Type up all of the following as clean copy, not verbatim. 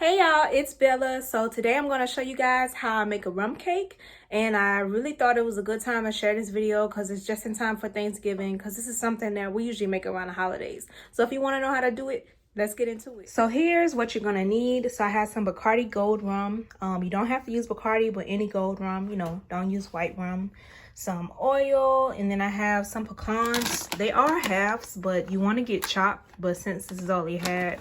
Hey y'all, it's Bella. So today I'm going to show you guys how I make a rum cake, and I really thought it was a good time to share this video because it's just in time for Thanksgiving, because this is something that we usually make around the holidays. So if you want to know how to do it, let's get into it. So here's what you're going to need. So I have some Bacardi gold rum. You don't have to use Bacardi, but any gold rum, don't use white rum. Some oil, and then I have some pecans. They are halves, but you want to get chopped, but since this is all you had,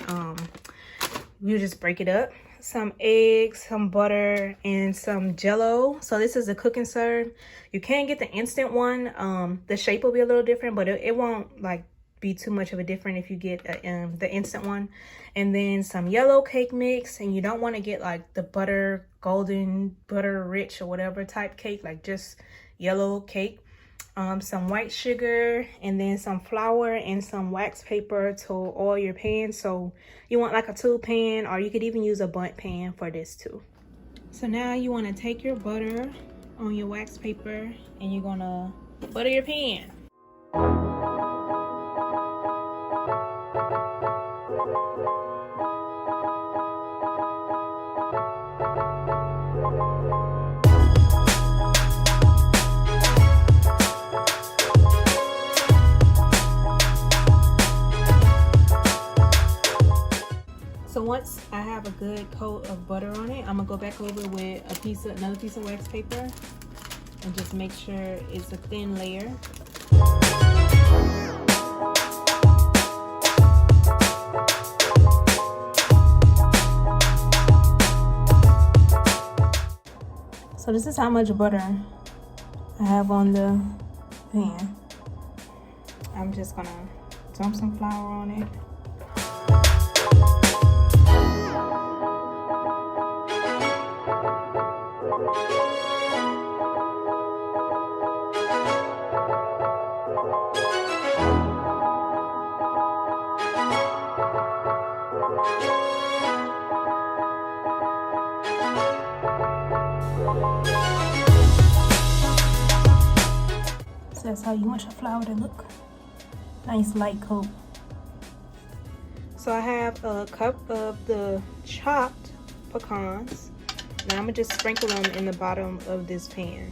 you just break it up. Some eggs, some butter, and some Jell-O. So this is a cook and serve. You can get the instant one. The shape will be a little different, but it won't like be too much of a different if you get the instant one. And then some yellow cake mix, and you don't want to get like the butter, golden butter rich or whatever type cake, like just yellow cake. Some white sugar, and then some flour and some wax paper to oil your pan. So you want like a tube pan, or you could even use a bundt pan for this too. So now you want to take your butter on your wax paper, and you're gonna butter your pan. So once I have a good coat of butter on it, I'm gonna go back over with another piece of wax paper, and just make sure it's a thin layer. So this is how much butter I have on the pan. I'm just gonna dump some flour on it. So that's how you want your flour to look. Nice light coat. So I have a cup of the chopped pecans. Now I'm gonna just sprinkle them in the bottom of this pan.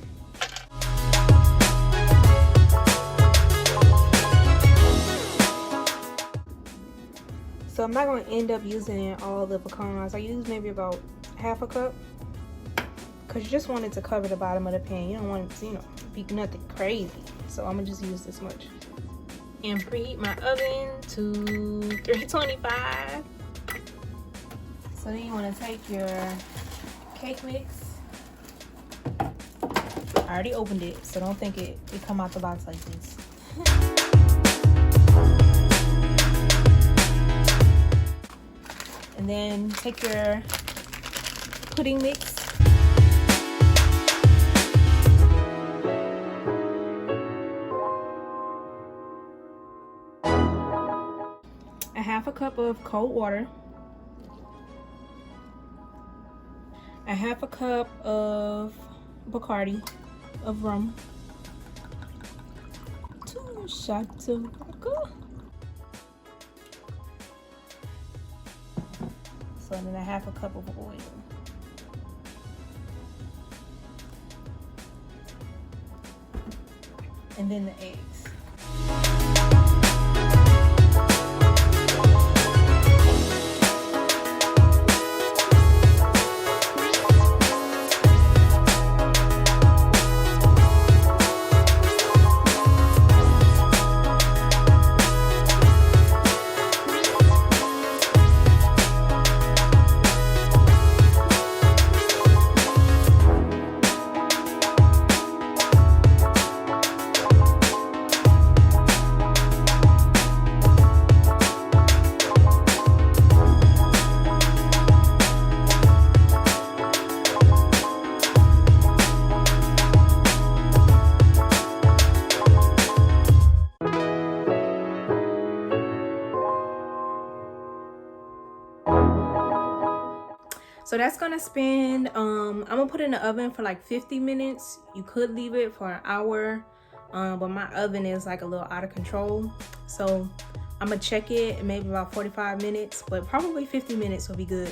So I'm not gonna end up using all the pecans. I use maybe about half a cup, because you just want it to cover the bottom of the pan. You don't want it to, be nothing crazy. So I'm gonna just use this much. And preheat my oven to 325. So then you wanna take your cake mix. I already opened it, so don't think it come out the box like this. And then take your pudding mix. A half a cup of cold water. A half a cup of Bacardi of rum. 2 shots of vodka. So then a half a cup of oil. And then the eggs. So that's gonna spend, I'm gonna put it in the oven for like 50 minutes. You could leave it for an hour, but my oven is like a little out of control. So I'm gonna check it in maybe about 45 minutes, but probably 50 minutes will be good.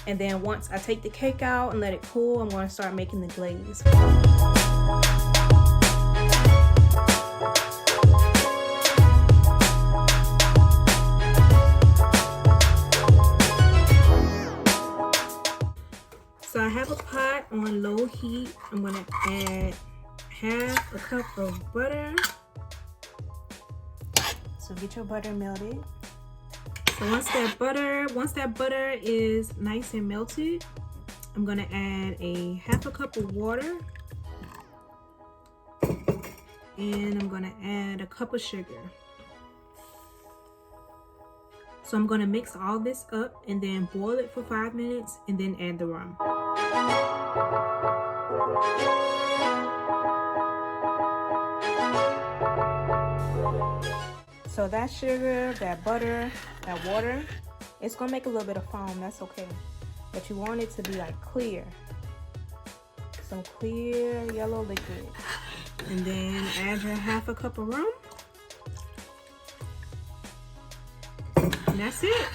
And then once I take the cake out and let it cool, I'm going to start making the glaze. So I have a pot on low heat. I'm going to add half a cup of butter. So get your butter melted. So once that butter is nice and melted, I'm gonna add a half a cup of water, and I'm gonna add a cup of sugar. So I'm gonna mix all this up and then boil it for 5 minutes and then add the rum. So that sugar, that butter, that water, it's gonna make a little bit of foam, that's okay. But you want it to be like clear. Some clear yellow liquid. And then add your half a cup of rum. And that's it.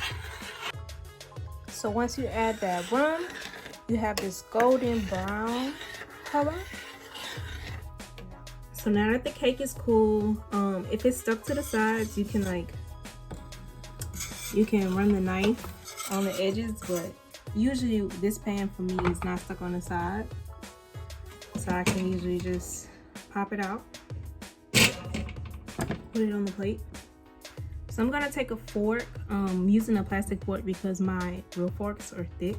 So once you add that rum, you have this golden brown color. So now that the cake is cool, if it's stuck to the sides, you can run the knife on the edges, but usually this pan for me is not stuck on the side. So I can usually just pop it out, put it on the plate. So I'm gonna take a fork, using a plastic fork because my real forks are thick,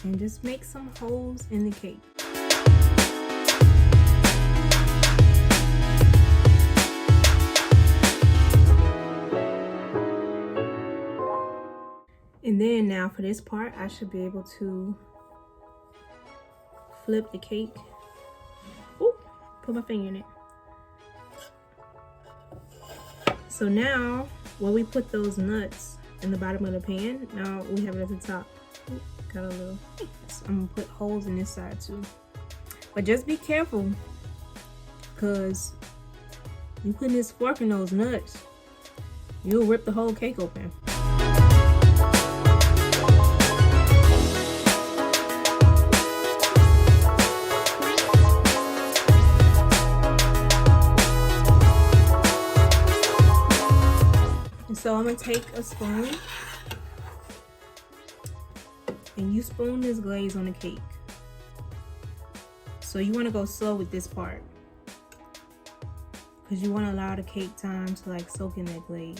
and just make some holes in the cake. And then now for this part, I should be able to flip the cake. Ooh, put my finger in it. So now, when we put those nuts in the bottom of the pan, now we have it at the top. Ooh, got a little. So I'm gonna put holes in this side too. But just be careful, because you putting this fork in those nuts, you'll rip the whole cake open. So I'm gonna take a spoon and you spoon this glaze on the cake. So you want to go slow with this part because you want to allow the cake time to like soak in that glaze.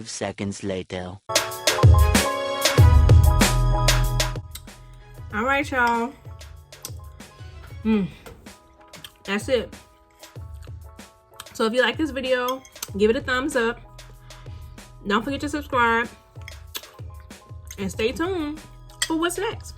Seconds later. All right, y'all. That's it. So if you like this video, give it a thumbs up. Don't forget to subscribe and stay tuned for what's next.